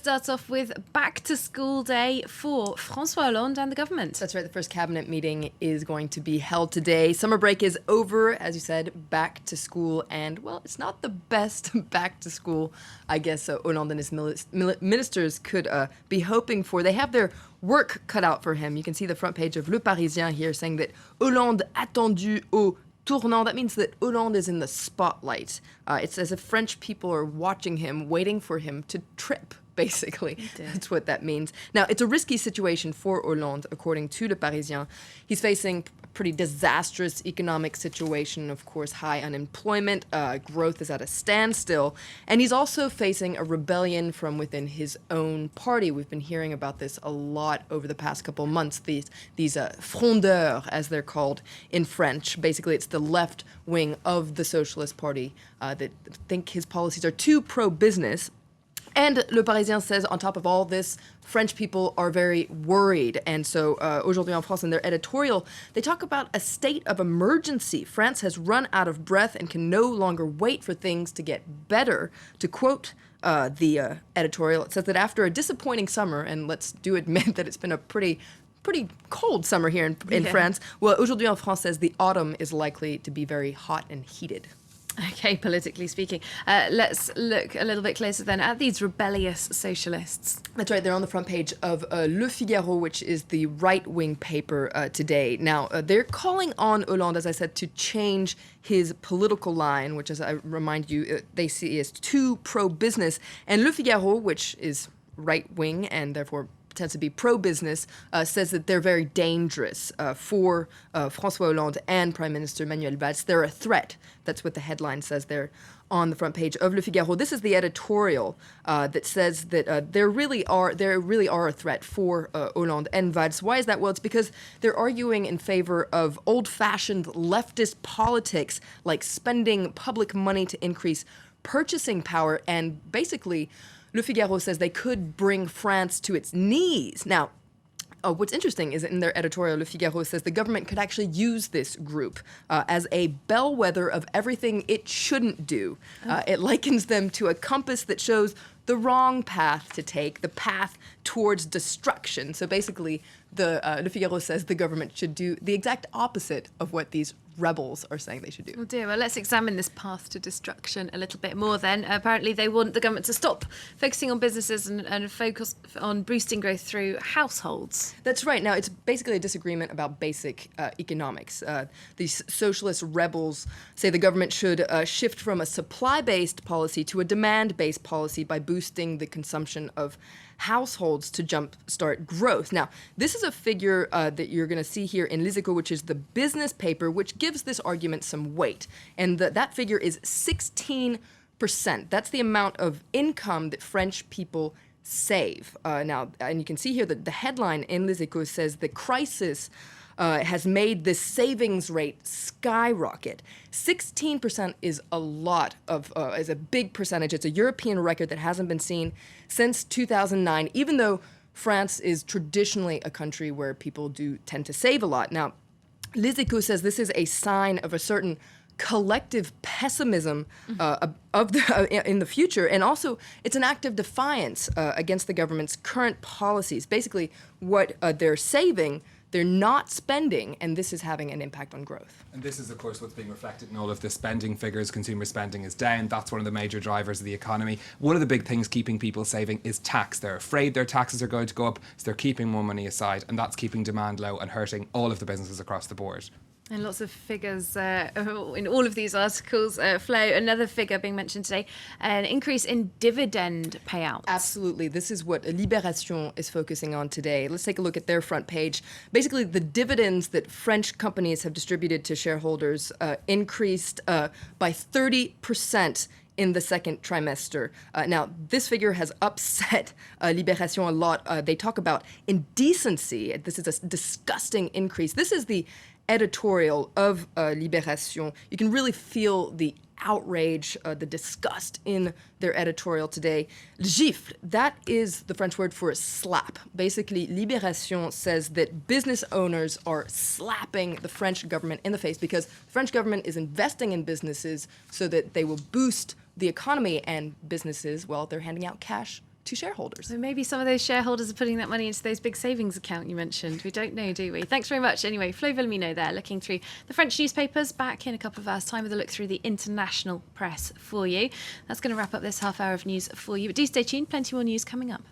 start off with back to school day for François Hollande and the government. That's right. The first cabinet meeting is going to be held today. Summer break is over, as you said, back to school. And, well, it's not the best back to school, I guess, Hollande and his ministers could be hoping for. They have their work cut out for him. You can see the front page of Le Parisien here saying that Hollande attendu au tournant. That means that Hollande is in the spotlight. It's as if French people are watching him, waiting for him to trip. Basically, that's what that means. Now, it's a risky situation for Hollande, according to Le Parisien. He's facing a pretty disastrous economic situation, of course, high unemployment, growth is at a standstill, and he's also facing a rebellion from within his own party. We've been hearing about this a lot over the past couple months, these frondeurs, as they're called in French. Basically, it's the left wing of the Socialist Party that think his policies are too pro-business. And Le Parisien says, on top of all this, French people are very worried. And so Aujourd'hui en France, in their editorial, they talk about a state of emergency. France has run out of breath and can no longer wait for things to get better. To quote the editorial, it says that after a disappointing summer, and let's do admit that it's been a pretty cold summer here in France, well, Aujourd'hui en France says the autumn is likely to be very hot and heated. Okay, politically speaking. Let's look a little bit closer then at these rebellious socialists. That's right. They're on the front page of Le Figaro, which is the right-wing paper today. Now, they're calling on Hollande, as I said, to change his political line, which, as I remind you, they see as too pro-business. And Le Figaro, which is right-wing and therefore tends to be pro-business, says that they're very dangerous for François Hollande and Prime Minister Manuel Valls. They're a threat. That's what the headline says there on the front page of Le Figaro. This is the editorial that says that there really are a threat for Hollande and Valls. Why is that? Well, it's because they're arguing in favor of old-fashioned leftist politics, like spending public money to increase purchasing power, and basically Le Figaro says they could bring France to its knees. Now, what's interesting is that in their editorial, Le Figaro says the government could actually use this group as a bellwether of everything it shouldn't do. It likens them to a compass that shows the wrong path to take, the path towards destruction. So basically, Le Figaro says the government should do the exact opposite of what these rebels are saying they should do. Oh dear, well, let's examine this path to destruction a little bit more then. Apparently they want the government to stop focusing on businesses and focus on boosting growth through households. That's right. Now, it's basically a disagreement about basic economics. These socialist rebels say the government should shift from a supply-based policy to a demand-based policy by boosting the consumption of households to jumpstart growth. Now, this is a figure that you're going to see here in Les Echos, which is the business paper, which gives this argument some weight. And that figure is 16%. That's the amount of income that French people save. Now, and you can see here that the headline in Les Echos says the crisis has made this savings rate skyrocket. 16% is a lot of, is a big percentage. It's a European record that hasn't been seen since 2009, even though France is traditionally a country where people do tend to save a lot. Now, Les Echos says this is a sign of a certain collective pessimism in the future, and also it's an act of defiance against the government's current policies. Basically, what they're saving, they're not spending, and this is having an impact on growth. And this is, of course, what's being reflected in all of the spending figures. Consumer spending is down. That's one of the major drivers of the economy. One of the big things keeping people saving is tax. They're afraid their taxes are going to go up, so they're keeping more money aside, and that's keeping demand low and hurting all of the businesses across the board. And lots of figures in all of these articles. Flo, another figure being mentioned today, an increase in dividend payouts. Absolutely. This is what Libération is focusing on today. Let's take a look at their front page. Basically, the dividends that French companies have distributed to shareholders increased by 30% in the second trimester. Now, this figure has upset Libération a lot. They talk about indecency. This is a disgusting increase. This is the editorial of Libération. You can really feel the outrage, the disgust in their editorial today. Gifle, that is the French word for slap. Basically, Libération says that business owners are slapping the French government in the face because the French government is investing in businesses so that they will boost the economy, and businesses, well, they're handing out cash to shareholders. So maybe some of those shareholders are putting that money into those big savings account you mentioned. We don't know, do we? Thanks very much. Anyway, Flo Villamino there, looking through the French newspapers. Back in a couple of hours' time with a look through the international press for you. That's going to wrap up this half hour of news for you. But do stay tuned. Plenty more news coming up.